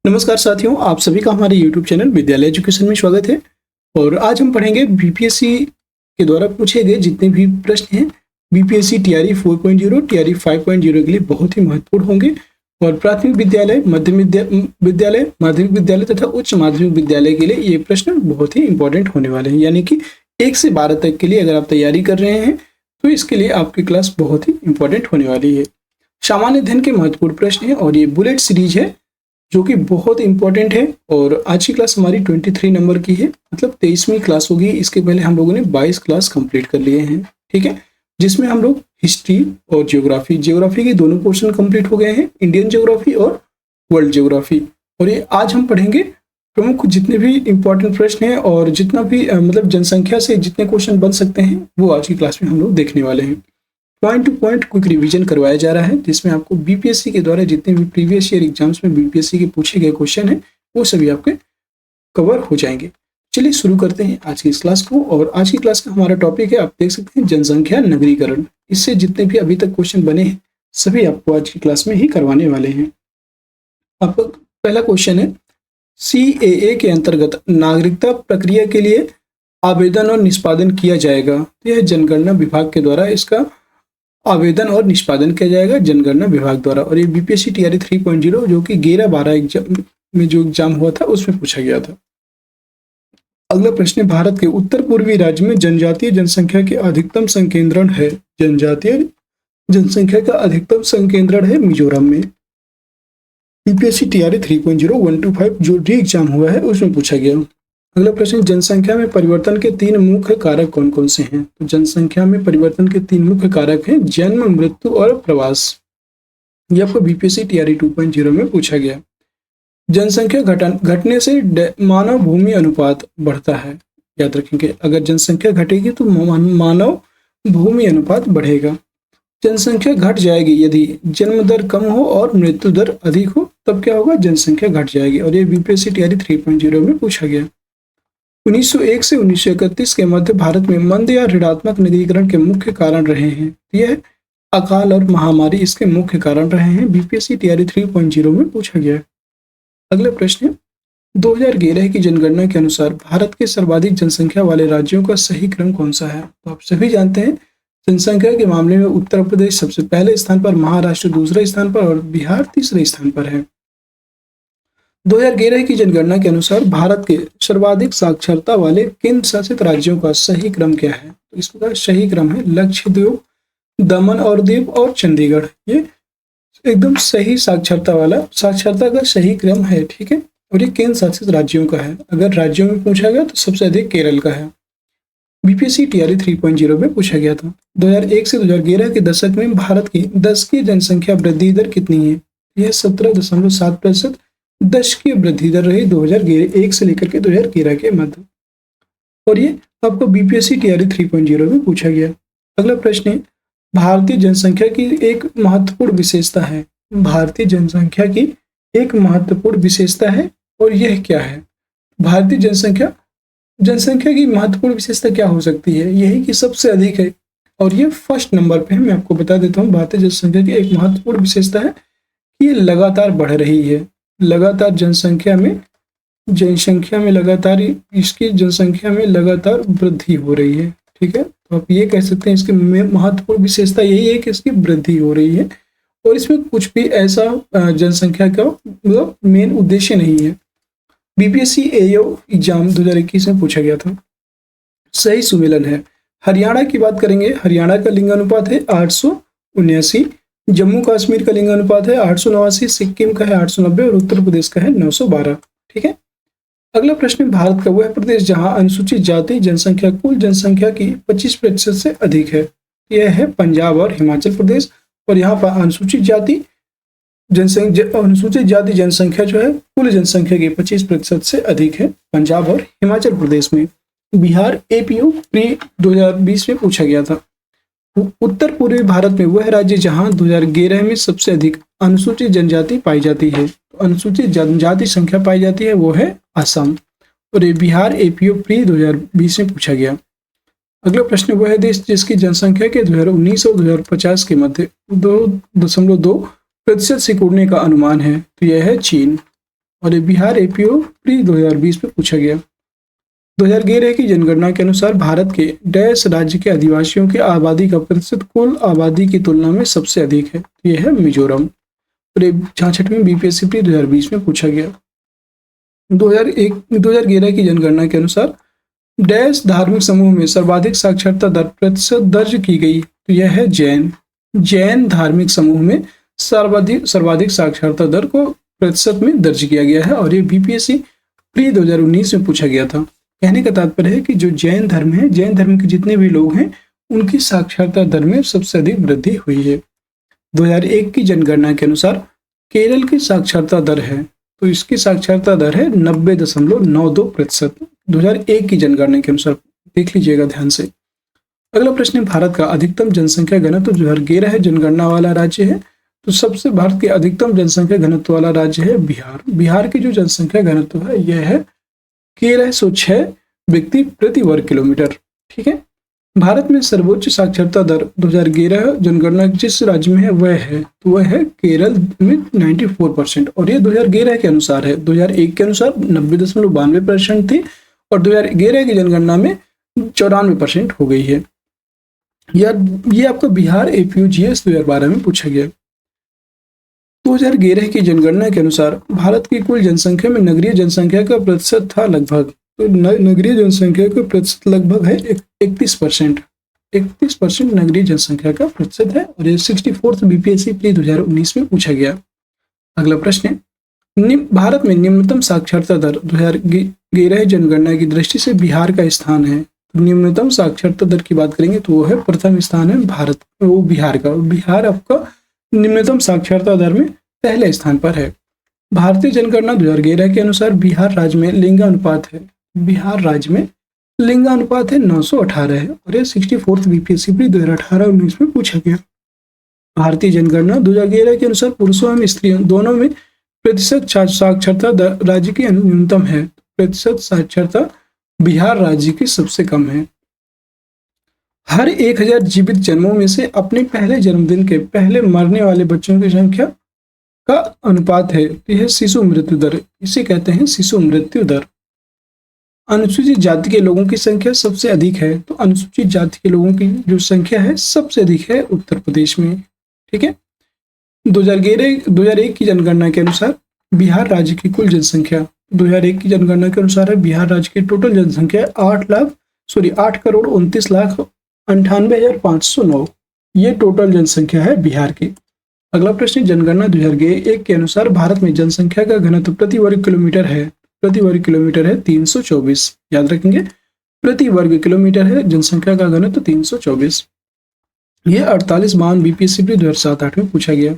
नमस्कार साथियों, आप सभी का हमारे YouTube चैनल विद्यालय एजुकेशन में स्वागत है। और आज हम पढ़ेंगे बीपीएससी के द्वारा पूछे गए जितने भी प्रश्न हैं। बीपीएससी टीआरई 4.0 टीआरई 5.0 के लिए बहुत ही महत्वपूर्ण होंगे और प्राथमिक विद्यालय, माध्यमिक विद्यालय तथा उच्च माध्यमिक विद्यालय के लिए ये प्रश्न बहुत ही इंपॉर्टेंट होने वाले हैं। यानी कि 1 से 12 तक के लिए अगर आप तैयारी कर रहे हैं तो इसके लिए आपकी क्लास बहुत ही इंपॉर्टेंट होने वाली है। सामान्य अध्ययन के महत्वपूर्ण प्रश्न है और ये बुलेट सीरीज है जो कि बहुत इंपॉर्टेंट है। और आज की क्लास हमारी 23 नंबर की है, मतलब 23वीं क्लास होगी। इसके पहले हम लोगों ने 22 क्लास कंप्लीट कर लिए हैं, ठीक है, जिसमें हम लोग हिस्ट्री और ज्योग्राफी के दोनों पोर्शन कंप्लीट हो गए हैं, इंडियन ज्योग्राफी और वर्ल्ड ज्योग्राफी। और ये आज हम पढ़ेंगे प्रमुख जितने भी इंपॉर्टेंट प्रश्न हैं और जितना भी मतलब जनसंख्या से जितने क्वेश्चन बन सकते हैं वो आज की क्लास में हम लोग देखने वाले हैं। Point two point quick revision करवाया जा रहा है, जिसमें आपको बीपीएससी के द्वारा जितने भी प्रीवियस ईयर एग्जाम्स में बीपीएससी के पूछे गए क्वेश्चन हैं वो सभी आपके कवर हो जाएंगे। चलिए शुरू करते हैं आज की इस क्लास को। और आज की क्लास का हमारा टॉपिक है, आप देख सकते हैं, जनसंख्या नगरीकरण। इससे जितने भी अभी तक क्वेश्चन बने हैं सभी आपको आज की क्लास में ही करवाने वाले हैं। आपका पहला क्वेश्चन है, CAA के अंतर्गत नागरिकता प्रक्रिया के लिए आवेदन और निष्पादन किया जाएगा। यह जनगणना विभाग के द्वारा इसका आवेदन और निष्पादन किया जाएगा, जनगणना विभाग द्वारा। और ये बीपीएससी टीआरई 3.0 जो कि 11-12 एग्जाम में जो एग्जाम हुआ था उसमें पूछा गया था। अगला प्रश्न, भारत के उत्तर पूर्वी राज्य में जनजातीय जनसंख्या के अधिकतम संकेंद्रण है। जनजातीय जनसंख्या का अधिकतम संकेंद्रण है मिजोरम में। बीपीएससी टीआरई 3.0 125 जो भी एग्जाम हुआ है उसमें पूछा गया। अगला प्रश्न, जनसंख्या में परिवर्तन के 3 मुख्य कारक कौन कौन से हैं। तो जनसंख्या में परिवर्तन के 3 मुख्य कारक हैं, जन्म, मृत्यु और प्रवास। यह आपको बीपीएससी टीआरई 2.0 में पूछा गया। जनसंख्या घटने से मानव भूमि अनुपात बढ़ता है। याद रखेंगे, अगर जनसंख्या घटेगी तो मानव भूमि अनुपात बढ़ेगा। जनसंख्या घट जाएगी यदि जन्म दर कम हो और मृत्यु दर अधिक हो, तब क्या होगा, जनसंख्या घट जाएगी। और ये बीपीएससी टीआरई 3.0 में पूछा गया। 1901 से 1931 के मध्य भारत में मंद या ऋणात्मक नगरीकरण के मुख्य कारण रहे हैं। यह अकाल और महामारी इसके मुख्य कारण रहे हैं। बीपीएससी टीआरई 3.0 में पूछा गया। अगला प्रश्न, 2011 की जनगणना के अनुसार भारत के सर्वाधिक जनसंख्या वाले राज्यों का सही क्रम कौन सा है। तो आप सभी जानते हैं, जनसंख्या के मामले में उत्तर प्रदेश सबसे पहले स्थान पर, महाराष्ट्र दूसरे स्थान पर और बिहार तीसरे स्थान पर है। 2011 की जनगणना के अनुसार भारत के सर्वाधिक साक्षरता वाले केंद्र शासित राज्यों का सही क्रम क्या है। तो इस प्रकार सही क्रम है लक्षद्वीप, दमन और दीव और चंडीगढ़। ये एकदम सही साक्षरता का सही क्रम है, ठीक है। और ये केंद्र शासित राज्यों का है। अगर राज्यों में पूछा गया तो सबसे अधिक केरल का है। बीपीएससी टीआरई 3.0 में पूछा गया था, 2001 से 2011 के दशक में भारत की 10 की जनसंख्या वृद्धि दर कितनी है। यह 17.7% 10 की वृद्धि दर रही 2001 से लेकर के 2011 के मध्य। और ये आपको बीपीएससी टीआरई 3.0 में पूछा गया। अगला प्रश्न है, भारतीय जनसंख्या की एक महत्वपूर्ण विशेषता है। भारतीय जनसंख्या की एक महत्वपूर्ण विशेषता है और यह क्या है। भारतीय जनसंख्या की महत्वपूर्ण विशेषता क्या हो सकती है। यही कि सबसे अधिक है और ये फर्स्ट नंबर पे है। मैं आपको बता देता हूँ, भारतीय जनसंख्या की एक महत्वपूर्ण विशेषता है कि ये लगातार बढ़ रही है। लगातार जनसंख्या में लगातार वृद्धि हो रही है, ठीक है। तो आप ये कह सकते हैं इसकी महत्वपूर्ण विशेषता यही है कि इसकी वृद्धि हो रही है और इसमें कुछ भी ऐसा जनसंख्या का मतलब मेन उद्देश्य नहीं है। बीपीएससी एओ एग्जाम 2021 में पूछा गया था। सही सुमेलन है। हरियाणा की बात करेंगे, हरियाणा का लिंग अनुपात है 879, जम्मू कश्मीर का लिंग अनुपात है 889, सिक्किम का है 890 और उत्तर प्रदेश का है 912, ठीक है। अगला प्रश्न, भारत का वह प्रदेश जहां अनुसूचित जाति जनसंख्या कुल जनसंख्या की 25% से अधिक है। यह है पंजाब और हिमाचल प्रदेश। और यहाँ पर अनुसूचित जाति जनसंख्या जो है कुल जनसंख्या की 25% से अधिक है पंजाब और हिमाचल प्रदेश में। बिहार एपीओ प्री 2020 में पूछा गया था। उत्तर पूर्वी भारत में वह राज्य जहां 2011 में सबसे अधिक अनुसूचित जनजाति पाई जाती है। तो अनुसूचित जनजाति संख्या पाई जाती है वो है असम। और ये बिहार एपीओ प्री 2020 में पूछा गया। अगला प्रश्न, वह देश जिसकी जनसंख्या के 2019 और 2050 के मध्य 2.2% सिकुड़ने का अनुमान है। तो यह है चीन। और ये बिहार एपीओ प्री 2020 में पूछा गया। 2011 की जनगणना के अनुसार भारत के डैश राज्य के आदिवासियों की आबादी का प्रतिशत कुल आबादी की तुलना में सबसे अधिक है, यह है मिजोरम। और ये 66वीं बीपीएससी प्री 2020 में पूछा गया। 2011 की जनगणना के अनुसार डैश धार्मिक समूह में सर्वाधिक साक्षरता दर प्रतिशत दर्ज की गई, तो यह है जैन धार्मिक समूह में सर्वाधिक साक्षरता दर को प्रतिशत में दर्ज किया गया है और ये बीपीएससी प्री 2019 में पूछा गया था। कहने का तात्पर्य है कि जो जैन धर्म है, जैन धर्म के जितने भी लोग हैं उनकी साक्षरता दर में सबसे अधिक वृद्धि हुई है। 2001 की जनगणना के अनुसार केरल की साक्षरता दर है, तो इसकी साक्षरता दर है 90.92%। 2001 की जनगणना के अनुसार देख लीजिएगा ध्यान से। अगला प्रश्न है भारत का अधिकतम जनसंख्या घनत्व 2011 जनगणना वाला राज्य है, तो सबसे भारत के अधिकतम जनसंख्या घनत्व वाला राज्य है बिहार। बिहार की जो जनसंख्या घनत्व है यह है 1306 व्यक्ति प्रति वर्ग किलोमीटर। ठीक है। भारत में सर्वोच्च साक्षरता दर 2011 जनगणना जिस राज्य में है वह है केरल में 94%, और ये 2011 के अनुसार है। 2001 के अनुसार 90.92% थी और 2011 की जनगणना में 94% हो गई है। ये आपका बिहार एपीयू जीएस 2012 में पूछा गया। 2011 की जनगणना के अनुसार भारत की कुल जनसंख्या में नगरीय जनसंख्या का प्रतिशत था लगभग, तो नगरीय जनसंख्या का प्रतिशत लगभग है 31%। 31% नगरीय जनसंख्या का प्रतिशत है और ये 64th बीपीएससी प्री 2019 में पूछा गया। अगला प्रश्न है भारत में निम्नतम साक्षरता दर 2011 जनगणना की दृष्टि से बिहार का स्थान है। निम्नतम साक्षरता दर की बात करेंगे तो वो है प्रथम स्थान है भारत, वो बिहार का। बिहार आपका निम्नतम साक्षरता दर में पहले स्थान पर है। भारतीय जनगणना 2011 के अनुसार बिहार राज्य में लिंगानुपात है। बिहार राज्य में लिंगानुपात है 918 है और ये 64th बीपीएससी प्री 2018-19 में पूछा गया। भारतीय जनगणना 2011 के अनुसार पुरुषों एवं स्त्रियों दोनों में प्रतिशत साक्षरता दर राज्य की न्यूनतम है। प्रतिशत साक्षरता बिहार राज्य की सबसे कम है। हर 1000 जीवित जन्मों में से अपने पहले जन्मदिन के पहले मरने वाले बच्चों की संख्या का अनुपात है, यह शिशु मृत्यु दर, इसे कहते हैं शिशु मृत्यु दर। अनुसूचित जाति के लोगों की संख्या सबसे अधिक है, तो अनुसूचित जाति के लोगों की जो संख्या है सबसे अधिक है उत्तर प्रदेश में। ठीक है। 2001 की जनगणना के अनुसार बिहार राज्य की कुल जनसंख्या 2001 की जनगणना के अनुसार है बिहार राज्य की टोटल जनसंख्या 8,98,29,98,509, ये टोटल जनसंख्या है बिहार की। अगला प्रश्न जनगणना 2001 के अनुसार भारत में जनसंख्या का घनत्व प्रति वर्ग किलोमीटर है। प्रति वर्ग किलोमीटर है 324, याद रखेंगे प्रति वर्ग किलोमीटर है जनसंख्या का घनत्व 324। यह 48 बीपीएससी 2007-08 में पूछा गया।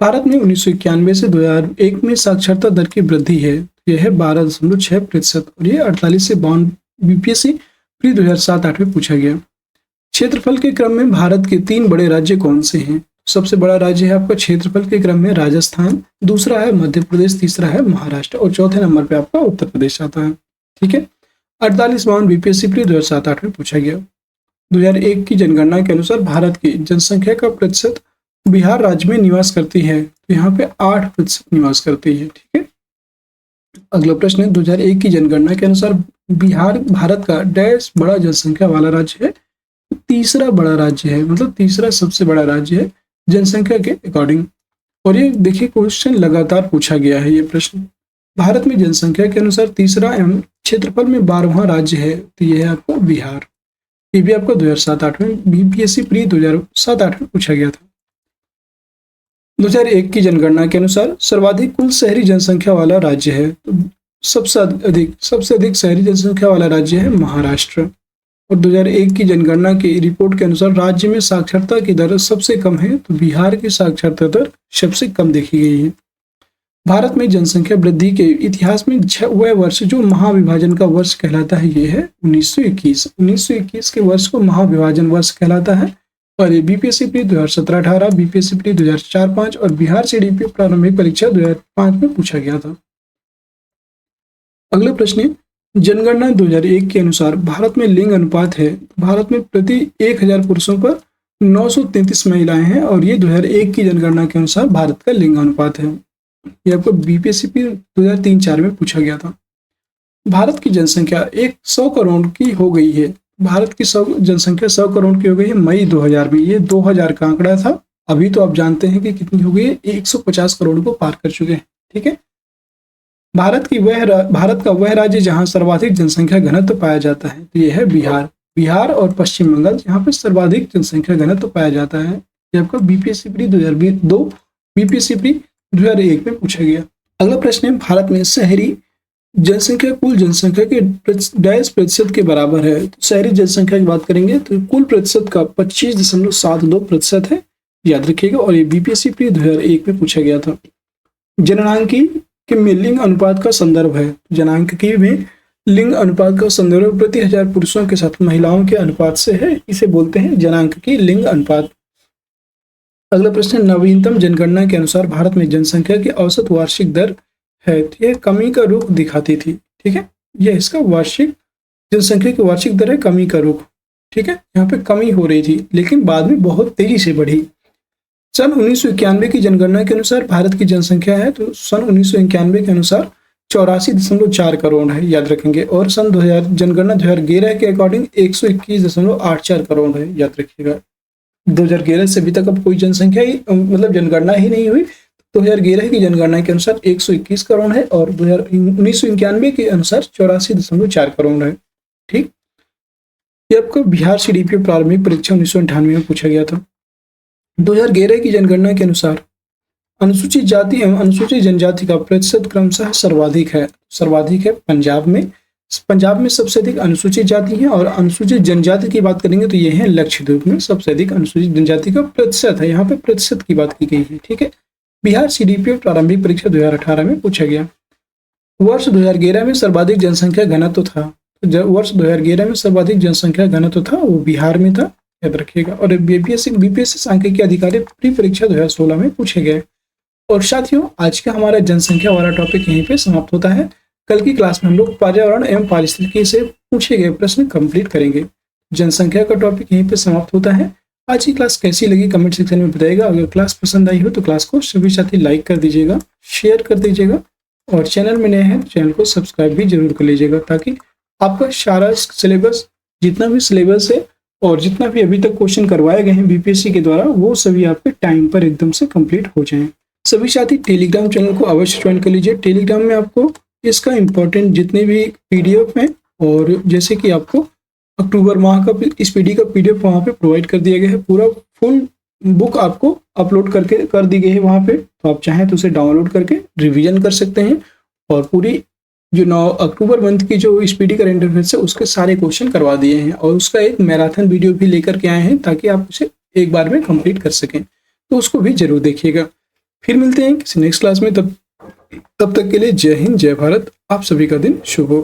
भारत में 1991 से 2001 में साक्षरता दर की वृद्धि है, यह है 12.6% और यह 48 से 52 बीपीएससी प्री 2007-08 में पूछा गया। क्षेत्रफल के क्रम में भारत के 3 बड़े राज्य कौन से हैं? सबसे बड़ा राज्य है आपका क्षेत्रफल के क्रम में राजस्थान, दूसरा है मध्य प्रदेश, तीसरा है महाराष्ट्र और चौथे नंबर पे आपका उत्तर प्रदेश आता है। ठीक है। 48 बीपीएससी प्री 2007-08 में पूछा गया। 2001 की जनगणना के अनुसार भारत की जनसंख्या का प्रतिशत बिहार राज्य में निवास करती है, तो यहाँ पे 8% निवास करती है। ठीक है। अगला प्रश्न है 2001 की जनगणना के अनुसार बिहार भारत का डैश बड़ा जनसंख्या वाला राज्य है, तीसरा बड़ा राज्य है, मतलब तीसरा सबसे बड़ा राज्य है जनसंख्या के अकॉर्डिंग। और ये देखिए क्वेश्चन लगातार पूछा गया है ये प्रश्न। भारत में जनसंख्या के अनुसार तीसरा एवं क्षेत्रफल में 12वां राज्य है, तो यह है आपको बिहार। ये भी आपको 2007-08 में बीपीएससी प्री 2007-08 में पूछा गया था। 2001 की जनगणना के अनुसार सर्वाधिक कुल शहरी जनसंख्या वाला राज्य है, तो सबसे अधिक शहरी जनसंख्या वाला राज्य है महाराष्ट्र। और 2001 की जनगणना की रिपोर्ट के अनुसार राज्य में साक्षरता की दर सबसे कम है, तो बिहार की साक्षरता दर सबसे कम देखी गई है। भारत में जनसंख्या वृद्धि के इतिहास में वह वर्ष जो महाविभाजन का वर्ष कहलाता है ये है 1921। 1921 के वर्ष को महाविभाजन वर्ष कहलाता है और ये बीपीएससी प्री 2017-18, बीपीएससी प्री 2004-05 और बिहार सीडीपी प्रारंभिक परीक्षा 2005 में पूछा गया था। अगला प्रश्न है जनगणना 2001 के अनुसार भारत में लिंग अनुपात है। भारत में प्रति 1000 पुरुषों पर 933 महिलाएं हैं और ये 2001 की जनगणना के अनुसार भारत का लिंग अनुपात है। ये आपको बीपीएससी 2003-4 में पूछा गया था। भारत की जनसंख्या 100 करोड़ की हो गई है। भारत की जनसंख्या 100 करोड़ की हो गई है मई 2000 में। ये 2000 का आंकड़ा था। अभी तो आप जानते हैं कि कितनी हो गई है, 150 करोड़ को पार कर चुके हैं। ठीक है। भारत का वह राज्य जहां सर्वाधिक जनसंख्या घनत्व पाया जाता है, तो यह है बिहार। बिहार और पश्चिम बंगाल यहाँ पे सर्वाधिक जनसंख्या घनत्व पाया जाता है। ये आपका बीपीएससी प्री 2002, बीपीएससी प्री 2001 में पूछा गया। अगला प्रश्न है, भारत में शहरी जनसंख्या कुल जनसंख्या के डैश प्रतिशत के बराबर है। तो शहरी जनसंख्या की बात करेंगे तो कुल प्रतिशत का 25.72% है, याद रखिएगा। और ये बीपीएससी प्री 2001 में पूछा गया था। जननांकी के में लिंग अनुपात का संदर्भ है। जननांकी में लिंग अनुपात का संदर्भ प्रति 1000 पुरुषों के साथ महिलाओं के अनुपात से है। इसे बोलते हैं जनांकी लिंग अनुपात। अगला प्रश्न, नवीनतम जनगणना के अनुसार भारत में जनसंख्या की औसत वार्षिक दर है। तो यह कमी का रुख दिखाती थी। ठीक है, यह इसका वार्षिक जनसंख्या की वार्षिक दर है, कमी का रुख। ठीक है, यहाँ पे कमी हो रही थी लेकिन बाद में बहुत तेजी से बढ़ी। सन 1991 की जनगणना के अनुसार भारत की जनसंख्या है, तो सन 1991 के अनुसार 84.4 करोड़ है, याद रखेंगे। और सन 2000 जनगणना 2011 के अकॉर्डिंग 121.84 करोड़ है, याद रखिएगा। 2011 से अभी तक अब कोई जनसंख्या ही मतलब जनगणना ही नहीं हुई। 2011 की जनगणना के अनुसार 121 करोड़ है और 1991 के अनुसार 84.4 करोड़ है। ठीक, ये आपको बिहार सीडीपी प्रारंभिक परीक्षा 1998 में पूछा गया था। 2011 की जनगणना के अनुसार अनुसूचित जाति एवं अनुसूचित जनजाति का प्रतिशत क्रमशः सर्वाधिक है पंजाब में। पंजाब में सबसे अधिक अनुसूचित जाति है। और अनुसूचित जनजाति की बात करेंगे तो ये है लक्षद्वीप में सबसे अधिक अनुसूचित जनजाति का प्रतिशत है। यहाँ पे प्रतिशत की बात की गई है। ठीक है, बिहार सीडीपी प्रारंभिक परीक्षा 2018 में पूछा गया। वर्ष 2011 में सर्वाधिक जनसंख्या घनत्व था। वर्ष 2011 में सर्वाधिक जनसंख्या घनत्व था वो बिहार में था, याद रखिएगा। और बीपीएससी सांख्यिकी अधिकारी प्री परीक्षा 2016 में पूछे गए। और साथियों, आज का हमारा जनसंख्या वाला टॉपिक यहीं पे समाप्त होता है। कल की क्लास में हम लोग पर्यावरण एवं पारिस्थितिकी से पूछे गए प्रश्न कंप्लीट करेंगे। जनसंख्या का टॉपिक यहीं पे समाप्त होता है। आज की क्लास कैसी लगी कमेंट सेक्शन में बताइएगा। अगर क्लास पसंद आई हो तो क्लास को सभी साथी लाइक कर दीजिएगा, शेयर कर दीजिएगा। और चैनल में नए हैं तो चैनल को सब्सक्राइब भी जरूर कर लीजिएगा, ताकि आपका सारा सिलेबस, जितना भी सिलेबस है और जितना भी अभी तक क्वेश्चन करवाए गए हैं बीपीएससी के द्वारा, वो सभी आपके टाइम पर एकदम से कंप्लीट हो जाएं। सभी साथी टेलीग्राम चैनल को अवश्य ज्वाइन कर लीजिए। टेलीग्राम में आपको इसका इंपॉर्टेंट जितने भी पीडीएफ हैं, और जैसे कि आपको अक्टूबर माह का इस पीडी का पीडीएफ वहाँ पे प्रोवाइड कर दिया गया है। पूरा फुल बुक आपको अपलोड करके कर दी गई है वहाँ पे, तो आप चाहें तो उसे डाउनलोड करके रिवीजन कर सकते हैं। और पूरी जो 9 अक्टूबर मंथ की जो स्पीडी करंट अफेयर्स है उसके सारे क्वेश्चन करवा दिए हैं। और उसका एक मैराथन वीडियो भी लेकर के आए हैं, ताकि आप उसे एक बार में कंप्लीट कर सकें। तो उसको भी जरूर देखिएगा। फिर मिलते हैं किसी नेक्स्ट क्लास में। तब तक के लिए जय हिंद, जय भारत। आप सभी का दिन शुभ हो।